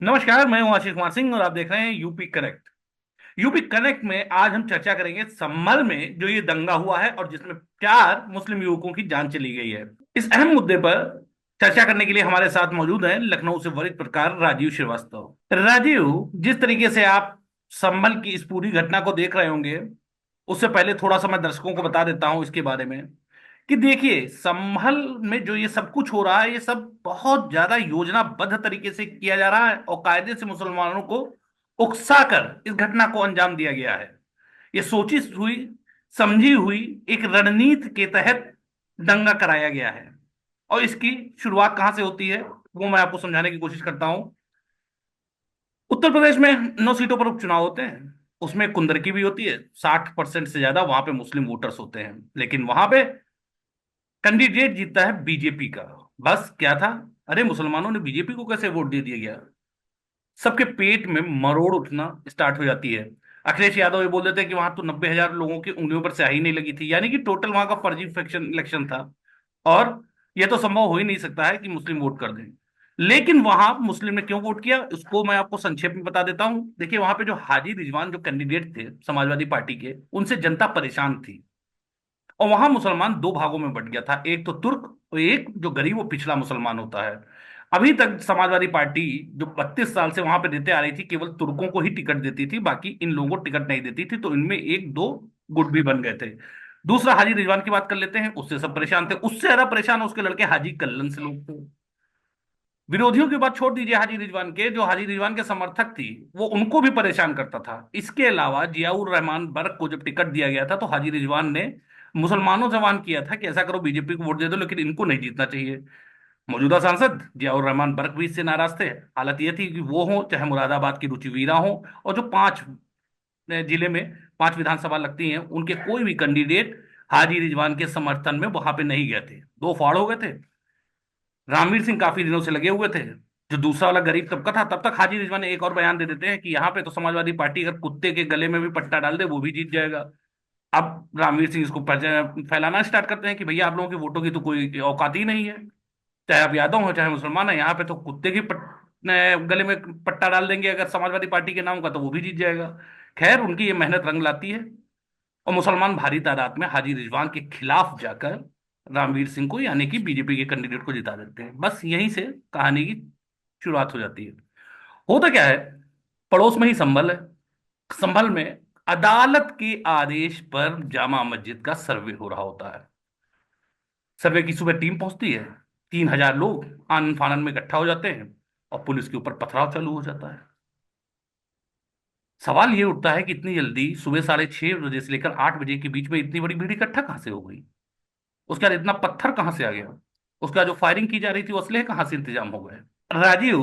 नमस्कार, मैं हूं आशीष कुमार सिंह और आप देख रहे हैं यूपी कनेक्ट। यूपी कनेक्ट में आज हम चर्चा करेंगे संभल में जो ये दंगा हुआ है और जिसमें 4 मुस्लिम युवकों की जान चली गई है। इस अहम मुद्दे पर चर्चा करने के लिए हमारे साथ मौजूद हैं लखनऊ से वरिष्ठ पत्रकार राजीव श्रीवास्तव। राजीव, जिस तरीके से आप संभल की इस पूरी घटना को देख रहे होंगे, उससे पहले थोड़ा सा मैं दर्शकों को बता देता हूं इसके बारे में कि देखिए, संभल में जो ये सब कुछ हो रहा है, ये सब बहुत ज्यादा योजनाबद्ध तरीके से किया जा रहा है और कायदे से मुसलमानों को उकसाकर इस घटना को अंजाम दिया गया है। ये सोची हुई, समझी हुई एक रणनीति के तहत दंगा कराया गया है। और इसकी शुरुआत कहां से होती है वो मैं आपको समझाने की कोशिश करता हूं। उत्तर प्रदेश में 9 सीटों पर उपचुनाव होते हैं, उसमें कुंदरकी भी होती है। 60% से ज्यादा वहां पे मुस्लिम वोटर्स होते हैं, लेकिन वहां पे कैंडिडेट जीतता है बीजेपी का। बस क्या था, अरे मुसलमानों ने बीजेपी को कैसे वोट दे दिया गया, सबके पेट में मरोड़ उठना स्टार्ट हो जाती है। अखिलेश यादव ये बोल देते हैं कि वहां तो 90,000 लोगों की उंगलियों पर स्याही नहीं लगी थी, यानी कि टोटल वहां का फर्जी इलेक्शन इलेक्शन था। और यह तो संभव हो ही नहीं सकता है कि मुस्लिम वोट कर दें। लेकिन वहां मुस्लिम ने क्यों वोट किया उसको मैं आपको संक्षेप में बता देता हूं। देखिए, वहां पे जो हाजी रिजवान जो कैंडिडेट थे समाजवादी पार्टी के, उनसे जनता परेशान थी। और वहां मुसलमान दो भागों में बट गया था, एक तो तुर्क और एक जो गरीब वो पिछड़ा मुसलमान होता है। अभी तक समाजवादी पार्टी जो 32 साल से वहां पे देते आ रही थी, केवल तुर्कों को ही टिकट देती थी, बाकी इन लोगों को टिकट नहीं देती थी। तो इनमें एक दो गुट भी बन गए थे। दूसरा हाजी रिजवान की बात कर लेते हैं, उससे सब परेशान थे। उससे ज्यादा परेशान उसके लड़के हाजी कल्लन से लोग थे। विरोधियों की बात छोड़ दीजिए, हाजी रिजवान के जो हाजी रिजवान के समर्थक थी, वो उनको भी परेशान करता था। इसके अलावा जियाउर रहमान बर्क को जब टिकट दिया गया था तो हाजी रिजवान ने मुसलमानों से आह्वान किया था कि ऐसा करो, बीजेपी को वोट दे दो, लेकिन इनको नहीं जीतना चाहिए। मौजूदा सांसद जियाउर रहमान बर्क भी इससे नाराज थे। हालत यह थी कि वो हो चाहे मुरादाबाद की रुचि वीरा हो, और जो 5 जिले में 5 विधानसभा लगती हैं, उनके कोई भी कैंडिडेट हाजी रिजवान के समर्थन में वहां पे नहीं गए थे। दो फाड़ हो गए थे। रामवीर सिंह काफी दिनों से लगे हुए थे, जो दूसरा वाला गरीब तबका था। तब तक हाजी रिजवान ने एक और बयान दे देते हैं कि यहाँ पे तो समाजवादी पार्टी अगर कुत्ते के गले में भी पट्टा डाल दे वो भी जीत जाएगा। अब रामवीर सिंह इसको फैलाना स्टार्ट करते हैं कि भैया, आप लोगों के वोटों की तो कोई औकात ही नहीं है। चाहे आप यादव हो चाहे मुसलमान है, यहाँ पे तो कुत्ते की गले में पट्टा डाल देंगे अगर समाजवादी पार्टी के नाम का, तो वो भी जीत जाएगा। खैर, उनकी ये मेहनत रंग लाती है और मुसलमान भारी तादाद में हाजी रिजवान के खिलाफ जाकर रामवीर सिंह को, यानी कि बीजेपी के कैंडिडेट को, जिता देते हैं। बस यहीं से कहानी की शुरुआत हो जाती है। होता क्या है, पड़ोस में ही संभल है। संभल में अदालत के आदेश पर जामा मस्जिद का सर्वे हो रहा होता है। सर्वे की सुबह टीम पहुंचती है। 3,000 लोग आनन फानन में इकट्ठा हो जाते हैं और पुलिस के ऊपर पथराव चालू हो जाता है। सवाल ये उठता है कि इतनी जल्दी सुबह 6:30 बजे से लेकर 8 बजे के बीच में इतनी बड़ी भीड़ इकट्ठा कहां से हो गई। उसके बाद इतना पत्थर कहां से आ गया। उसके बाद जो फायरिंग की जा रही थी वो असले कहां से इंतजाम हो गए। राजीव,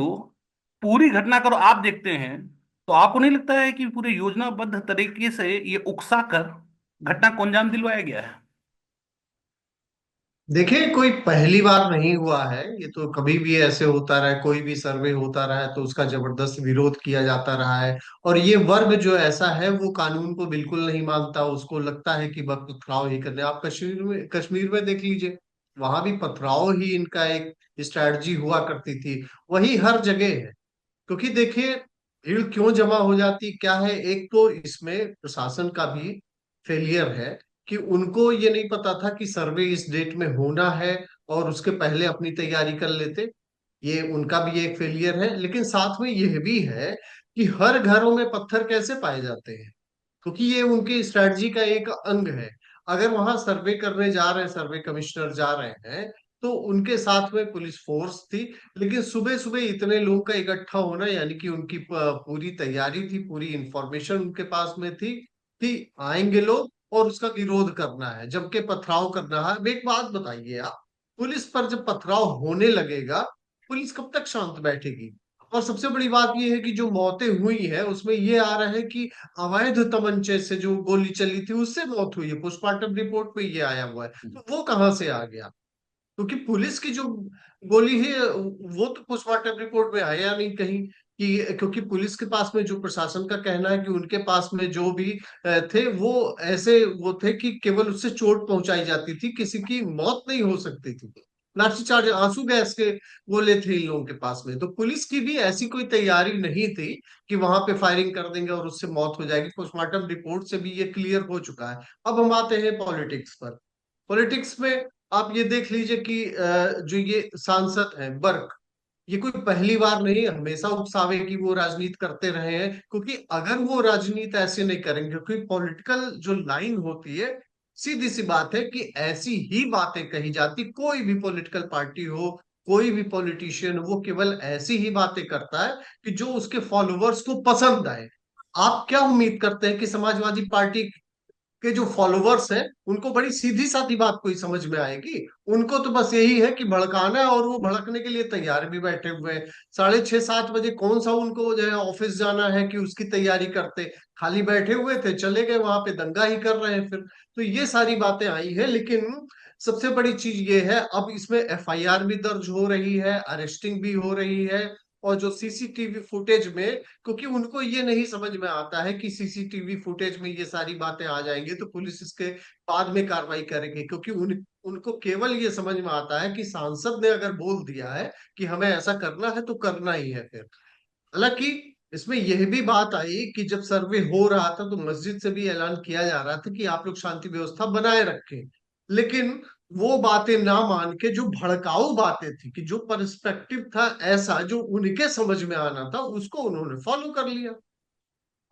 पूरी घटना करो आप देखते हैं तो आपको नहीं लगता है कि पूरे योजनाबद्ध तरीके से ये उकसा कर घटना को अंजाम दिलवाया गया है। देखिए, कोई पहली बार नहीं हुआ है। ये तो कभी भी ऐसे होता रहा है, कोई भी सर्वे होता रहा है तो उसका जबरदस्त विरोध किया जाता रहा है। और ये वर्ग जो ऐसा है वो कानून को बिल्कुल नहीं मानता, उसको लगता है कि बस पथराव ही करने। आप कश्मीर में देख लीजिए, वहां भी पथराव ही इनका एक स्ट्रैटेजी हुआ करती थी। वही हर जगह है। क्योंकि देखिए, भीड़ क्यों जमा हो जाती क्या है, एक तो इसमें प्रशासन का भी फेलियर है कि उनको ये नहीं पता था कि सर्वे इस डेट में होना है और उसके पहले अपनी तैयारी कर लेते। ये उनका भी एक फेलियर है, लेकिन साथ में यह भी है कि हर घरों में पत्थर कैसे पाए जाते हैं, क्योंकि ये उनकी स्ट्रेटजी का एक अंग है। अगर वहां सर्वे करने जा रहे हैं, सर्वे कमिश्नर जा रहे हैं, तो उनके साथ में पुलिस फोर्स थी। लेकिन सुबह सुबह इतने लोगों का इकट्ठा होना, यानी कि उनकी पूरी तैयारी थी, पूरी इंफॉर्मेशन उनके पास में थी कि आएंगे लोग और उसका विरोध करना है, जबकि पथराव करना है। अब एक बात बताइए आप, पुलिस पर जब पथराव होने लगेगा, पुलिस कब तक शांत बैठेगी? और सबसे बड़ी बात यह है कि जो मौतें हुई है उसमें ये आ रहा है कि अवैध तमंचे से जो गोली चली थी उससे मौत हुई है। पोस्टमार्टम रिपोर्ट में ये आया हुआ है। तो वो कहाँ से आ गया? क्योंकि पुलिस की जो गोली है वो तो पोस्टमार्टम रिपोर्ट में आया नहीं कहीं कि, क्योंकि पुलिस के पास में जो प्रशासन का कहना है कि उनके पास में जो भी थे वो ऐसे वो थे कि केवल उससे चोट पहुंचाई जाती थी, किसी की मौत नहीं हो सकती थी। लाठीचार्ज, आंसू गैस के गोले थे इन लोगों के पास में। तो पुलिस की भी ऐसी कोई तैयारी नहीं थी कि वहां पे फायरिंग कर देंगे और उससे मौत हो जाएगी। पोस्टमार्टम रिपोर्ट से भी ये क्लियर हो चुका है। अब हम आते हैं पॉलिटिक्स पर। पॉलिटिक्स में आप ये देख लीजिए कि जो ये सांसद है बर्क, ये कोई पहली बार नहीं, हमेशा उकसावे की वो राजनीति करते रहे हैं। क्योंकि अगर वो राजनीति ऐसे नहीं करेंगे, क्योंकि पॉलिटिकल जो लाइन होती है, सीधी सी बात है कि ऐसी ही बातें कही जाती, कोई भी पॉलिटिकल पार्टी हो, कोई भी पॉलिटिशियन, वो केवल ऐसी ही बातें करता है कि जो उसके फॉलोअर्स को पसंद आए। आप क्या उम्मीद करते हैं कि समाजवादी पार्टी के जो फॉलोवर्स हैं उनको बड़ी सीधी सादी बात कोई समझ में आएगी? उनको तो बस यही है कि भड़काना है, और वो भड़कने के लिए तैयार भी बैठे हुए हैं। 6:30-7 बजे कौन सा उनको जो है ऑफिस जाना है कि उसकी तैयारी करते, खाली बैठे हुए थे, चले गए वहां पे दंगा ही कर रहे हैं फिर। तो ये सारी बातें आई है। लेकिन सबसे बड़ी चीज ये है, अब इसमें एफआईआर भी दर्ज हो रही है, अरेस्टिंग भी हो रही है। और जो सीसीटीवी फुटेज में, क्योंकि उनको ये नहीं समझ में आता है कि सीसीटीवी फुटेज में ये सारी बातें आ जाएंगी तो पुलिस इसके बाद में कार्रवाई करेगी। क्योंकि उनको केवल ये समझ में आता है कि सांसद ने अगर बोल दिया है कि हमें ऐसा करना है तो करना ही है फिर। हालांकि इसमें यह भी बात आई कि जब सर्वे हो रहा था तो मस्जिद से भी ऐलान किया जा रहा था कि आप लोग शांति व्यवस्था बनाए रखें। लेकिन वो बातें ना मान के जो भड़काऊ बातें थी, कि जो पर्सपेक्टिव था ऐसा जो उनके समझ में आना था, उसको उन्होंने फॉलो कर लिया।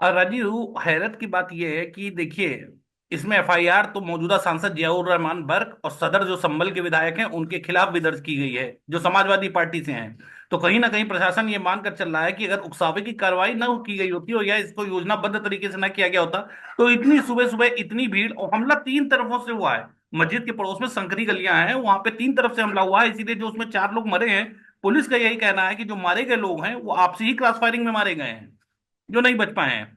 और राजीव, हैरत की बात यह है कि देखिए, इसमें एफआईआर तो मौजूदा सांसद जियाउर रहमान बर्क और सदर जो संभल के विधायक हैं उनके खिलाफ भी दर्ज की गई है, जो समाजवादी पार्टी से हैं। तो कहीं ना कहीं प्रशासन ये मानकर चल रहा है कि अगर उकसावे की कार्रवाई न की गई होती, और या इसको योजनाबद्ध तरीके से न किया गया होता, तो इतनी सुबह सुबह इतनी भीड़, और हमला 3 तरफों से हुआ है। मस्जिद के पड़ोस में संकरी गलियां हैं, वहां पे 3 तरफ से हमला हुआ है, इसीलिए जो उसमें 4 लोग मरे हैं, पुलिस का यही कहना है कि जो मारे गए लोग हैं वो आपसी ही क्रॉस फायरिंग में मारे गए हैं, जो नहीं बच पाए हैं।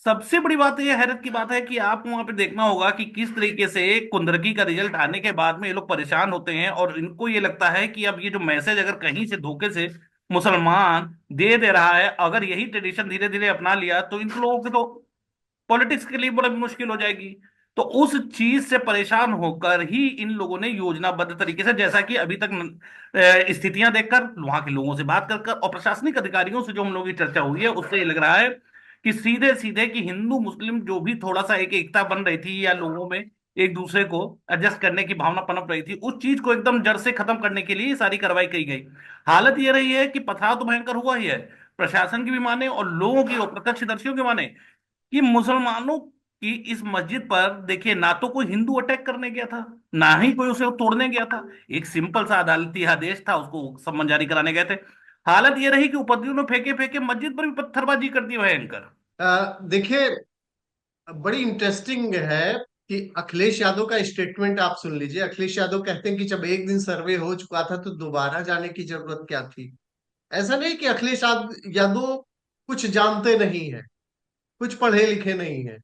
सबसे बड़ी बात यह हैरत की बात है कि आप वहां पे देखना होगा कि किस तरीके से कुंदरकी का रिजल्ट आने के बाद में ये लोग परेशान होते हैं, और इनको ये लगता है कि अब ये जो मैसेज अगर कहीं से धोखे से मुसलमान दे दे रहा है, अगर यही ट्रेडिशन धीरे धीरे अपना लिया तो इन लोगों के तो पॉलिटिक्स के लिए बड़ा मुश्किल हो जाएगी। तो उस चीज से परेशान होकर ही इन लोगों ने योजनाबद्ध तरीके से, जैसा कि अभी तक स्थितियां देखकर, वहां के लोगों से बात कर कर और प्रशासनिक अधिकारियों से जो हम लोगों की चर्चा हुई है, उससे ये लग रहा है कि सीधे सीधे कि हिंदू मुस्लिम जो भी थोड़ा सा एक एकता बन रही थी, या लोगों में एक दूसरे को एडजस्ट करने की भावना पनप रही थी, उस चीज को एकदम जड़ से खत्म करने के लिए ये सारी कार्रवाई की गई। हालत ये रही है कि पथराव तो भयंकर हुआ ही है, प्रशासन की भी माने और लोगों की और प्रत्यक्षदर्शियों की माने, कि मुसलमानों की इस मस्जिद पर देखिए, ना तो कोई हिंदू अटैक करने गया था, ना ही कोई उसे तोड़ने गया था। एक सिंपल सा अदालती आदेश था, उसको सम्मन जारी कराने गए थे। हालत ये रही कि उपद्रवियों ने फेंके फेंके मस्जिद पर भी पत्थरबाजी कर दी भयंकर। देखिए, बड़ी इंटरेस्टिंग है कि अखिलेश यादव का स्टेटमेंट आप सुन लीजिए। अखिलेश यादव कहते हैं कि जब एक दिन सर्वे हो चुका था तो दोबारा जाने की जरूरत क्या थी। ऐसा नहीं कि अखिलेश यादव कुछ जानते नहीं है, कुछ पढ़े लिखे नहीं है।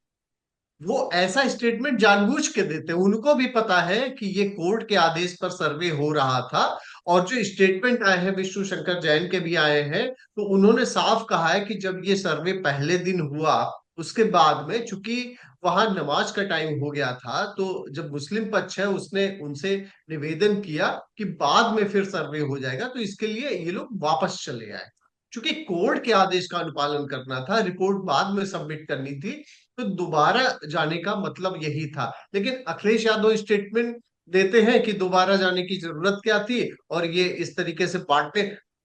वो ऐसा स्टेटमेंट जानबूझ के देते हैं। उनको भी पता है कि ये कोर्ट के आदेश पर सर्वे हो रहा था। और जो स्टेटमेंट आए हैं विष्णु शंकर जैन के भी आए हैं, तो उन्होंने साफ कहा है कि जब ये सर्वे पहले दिन हुआ, उसके बाद में चूंकि वहां नमाज का टाइम हो गया था, तो जब मुस्लिम पक्ष है उसने उनसे निवेदन किया कि बाद में फिर सर्वे हो जाएगा, तो इसके लिए ये लोग वापस चले आए। चूंकि कोर्ट के आदेश का अनुपालन करना था, रिपोर्ट बाद में सबमिट करनी थी, तो दोबारा जाने का मतलब यही था। लेकिन अखिलेश यादव स्टेटमेंट देते हैं कि दोबारा जाने की जरूरत क्या थी, और ये इस तरीके से बांटने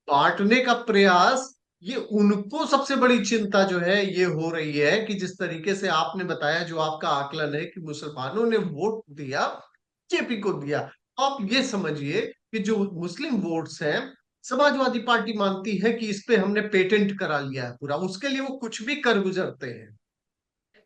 बांटने का प्रयास, ये उनको सबसे बड़ी चिंता जो है ये हो रही है कि जिस तरीके से आपने बताया, जो आपका आकलन है कि मुसलमानों ने वोट दिया, जेपी को दिया। आप ये समझिए कि जो मुस्लिम वोट्स हैं, समाजवादी पार्टी मानती है कि इस पे हमने पेटेंट करा लिया है पूरा, उसके लिए वो कुछ भी कर गुजरते हैं,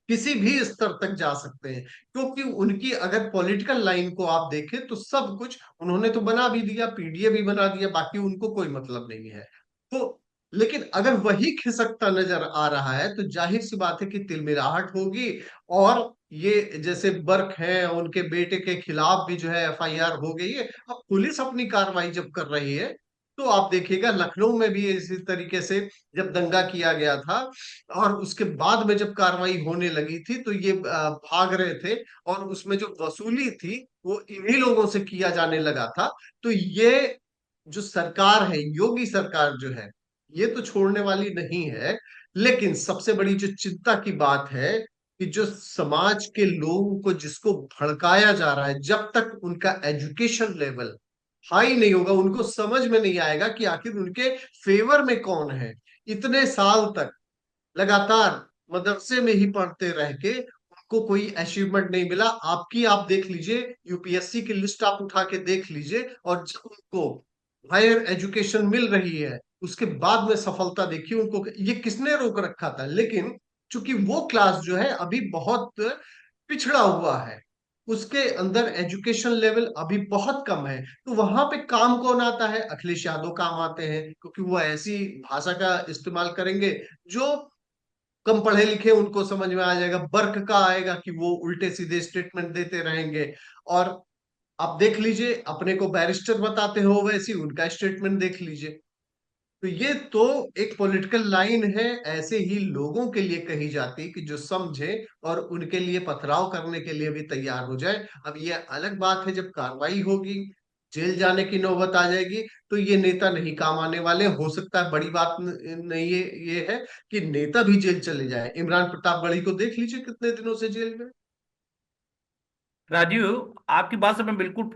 किसी भी स्तर तक जा सकते हैं। क्योंकि उनकी अगर पॉलिटिकल लाइन को आप देखें तो सब कुछ उन्होंने तो बना भी दिया, पीडीए भी बना दिया, बाकी उनको कोई मतलब नहीं है। तो लेकिन अगर वही खिसकता नजर आ रहा है तो जाहिर सी बात है कि तिलमिलाहट होगी। और ये जैसे बर्क है, उनके बेटे के खिलाफ भी जो है एफआईआर हो गई है। अब पुलिस अपनी कार्रवाई जब कर रही है, तो आप देखिएगा लखनऊ में भी इसी तरीके से जब दंगा किया गया था और उसके बाद में जब कार्रवाई होने लगी थी तो ये भाग रहे थे, और उसमें जो वसूली थी वो इन्हीं लोगों से किया जाने लगा था। तो ये जो सरकार है, योगी सरकार जो है, ये तो छोड़ने वाली नहीं है। लेकिन सबसे बड़ी जो चिंता की बात है कि जो समाज के लोगों को जिसको भड़काया जा रहा है, जब तक उनका एजुकेशन लेवल हाई नहीं होगा, उनको समझ में नहीं आएगा कि आखिर उनके फेवर में कौन है। इतने साल तक लगातार मदरसे में ही पढ़ते रह के उनको कोई अचीवमेंट नहीं मिला। आप देख लीजिए, यूपीएससी की लिस्ट आप उठा के देख लीजिए, और जब उनको हायर एजुकेशन मिल रही है उसके बाद में सफलता देखिए उनको, ये किसने रोक रखा था। लेकिन चूंकि वो क्लास जो है अभी बहुत पिछड़ा हुआ है, उसके अंदर एजुकेशन लेवल अभी बहुत कम है, तो वहां पे काम कौन आता है? अखिलेश यादव काम आते हैं, क्योंकि वो ऐसी भाषा का इस्तेमाल करेंगे जो कम पढ़े लिखे उनको समझ में आ जाएगा। बर्क का आएगा कि वो उल्टे सीधे स्टेटमेंट देते रहेंगे। और आप देख लीजिए, अपने को बैरिस्टर बताते हो वैसी उनका स्टेटमेंट देख लीजिए। तो ये तो एक पॉलिटिकल लाइन है, ऐसे ही लोगों के लिए कही जाती कि जो समझे और उनके लिए पथराव करने के लिए भी तैयार हो जाए। अब ये अलग बात है, जब कार्रवाई होगी, जेल जाने की नौबत आ जाएगी, तो ये नेता नहीं काम आने वाले। हो सकता है, बड़ी बात नहीं ये है कि नेता भी जेल चले जाए। इमरान प्रतापगढ़ी को देख लीजिए कितने दिनों से जेल में। राजीव, आपकी बात से मैं बिल्कुल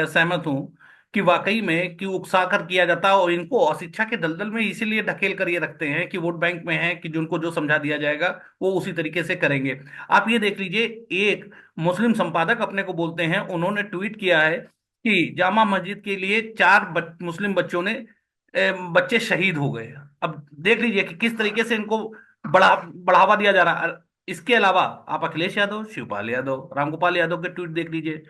सहमत हूँ कि वाकई में कि उकसाकर किया जाता है, और इनको अशिक्षा के दलदल में इसीलिए ढकेल कर ये रखते हैं कि वोट बैंक में है, कि जिनको जो समझा दिया जाएगा वो उसी तरीके से करेंगे। आप ये देख लीजिए, एक मुस्लिम संपादक अपने को बोलते हैं, उन्होंने ट्वीट किया है कि जामा मस्जिद के लिए मुस्लिम बच्चों ने बच्चे शहीद हो गए। अब देख लीजिए कि किस तरीके से इनको बढ़ावा दिया जा रहा है। इसके अलावा आप अखिलेश यादव, शिवपाल यादव, रामगोपाल यादव के ट्वीट देख लीजिए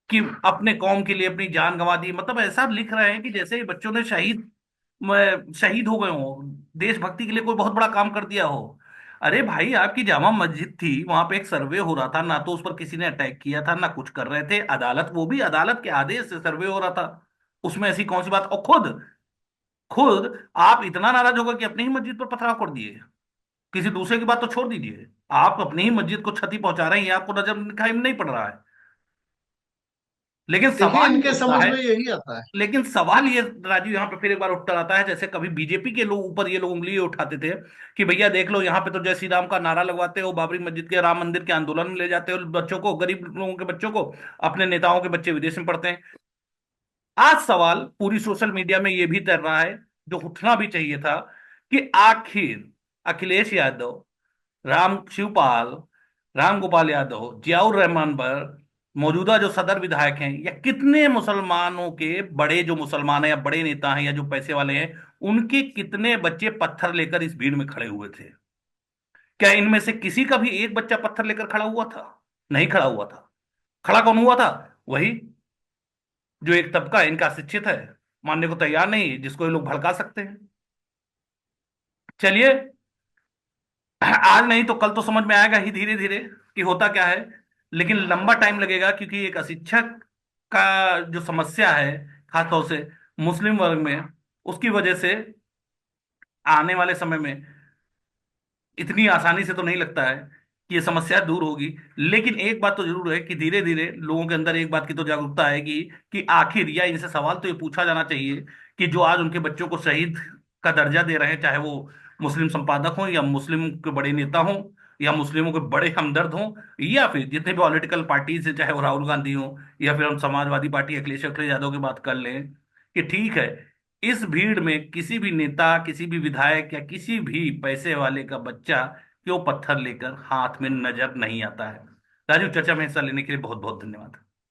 कि अपने कौम के लिए अपनी जान गंवा दी। मतलब ऐसा लिख रहे हैं कि जैसे ही बच्चों ने शहीद हो गए हो, देशभक्ति के लिए कोई बहुत बड़ा काम कर दिया हो। अरे भाई, आपकी जामा मस्जिद थी, वहां पे एक सर्वे हो रहा था, ना तो उस पर किसी ने अटैक किया था, ना कुछ कर रहे थे। अदालत, वो भी अदालत के आदेश से सर्वे हो रहा था। उसमें ऐसी कौन सी बात। और खुद खुद आप इतना नाराज होगा कि अपनी ही मस्जिद पर पथराव कर दिए। किसी दूसरे की बात तो छोड़ दीजिए, आप अपनी ही मस्जिद को क्षति पहुंचा रहे हैं, ये आपको नजर दिखाई में नहीं पड़ रहा है। लेकिन देखिए, सवाल ये इनके उठता समझ है में यही आता है। लेकिन सवाल ये राजू यहाँ पे फिर एक बार उठता आता है, जैसे कभी बीजेपी के लोग ऊपर ये लोग उंगली उठाते थे कि भैया देख लो, यहाँ पे तो जय श्री राम का नारा लगवाते हो, बाबरी मस्जिद के राम मंदिर के आंदोलन में ले जाते हो बच्चों को, गरीब लोगों के बच्चों को, अपने नेताओं के बच्चे विदेश में पढ़ते हैं। आज सवाल पूरी सोशल मीडिया में ये भी तैर रहा है, जो उठना भी चाहिए था, कि आखिर अखिलेश यादव, राम शिवपाल, राम गोपाल यादव, जियाउर रहमान पर, मौजूदा जो सदर विधायक हैं, या कितने मुसलमानों के बड़े जो मुसलमान हैं या बड़े नेता हैं या जो पैसे वाले हैं, उनके कितने बच्चे पत्थर लेकर इस भीड़ में खड़े हुए थे? क्या इनमें से किसी का भी एक बच्चा पत्थर लेकर खड़ा हुआ था? नहीं खड़ा हुआ था। खड़ा कौन हुआ था? वही जो एक तबका इनका शिक्षित है, मानने को तैयार नहीं, जिसको ये लोग भड़का सकते हैं। चलिए, आज नहीं तो कल तो समझ में आएगा ही धीरे धीरे कि होता क्या है। लेकिन लंबा टाइम लगेगा, क्योंकि एक अशिक्षक का जो समस्या है, खासतौर से मुस्लिम वर्ग में, उसकी वजह से आने वाले समय में इतनी आसानी से तो नहीं लगता है कि ये समस्या दूर होगी। लेकिन एक बात तो जरूर है कि धीरे धीरे लोगों के अंदर एक बात की तो जागरूकता आएगी कि आखिर, या इनसे सवाल तो ये पूछा जाना चाहिए कि जो आज उनके बच्चों को शहीद का दर्जा दे रहे हैं, चाहे वो मुस्लिम संपादक हों, या मुस्लिम के बड़े नेता हों, या मुस्लिमों के बड़े हमदर्द हों, या फिर जितने भी पॉलिटिकल पार्टीज हैं, चाहे वो राहुल गांधी हों, या फिर हम समाजवादी पार्टी अखिलेश अखिलेश यादव की बात कर लें, कि ठीक है, इस भीड़ में किसी भी नेता, किसी भी विधायक, या किसी भी पैसे वाले का बच्चा क्यों पत्थर लेकर हाथ में नजर नहीं आता है। राजू, चर्चा में हिस्सा लेने के लिए बहुत बहुत धन्यवाद।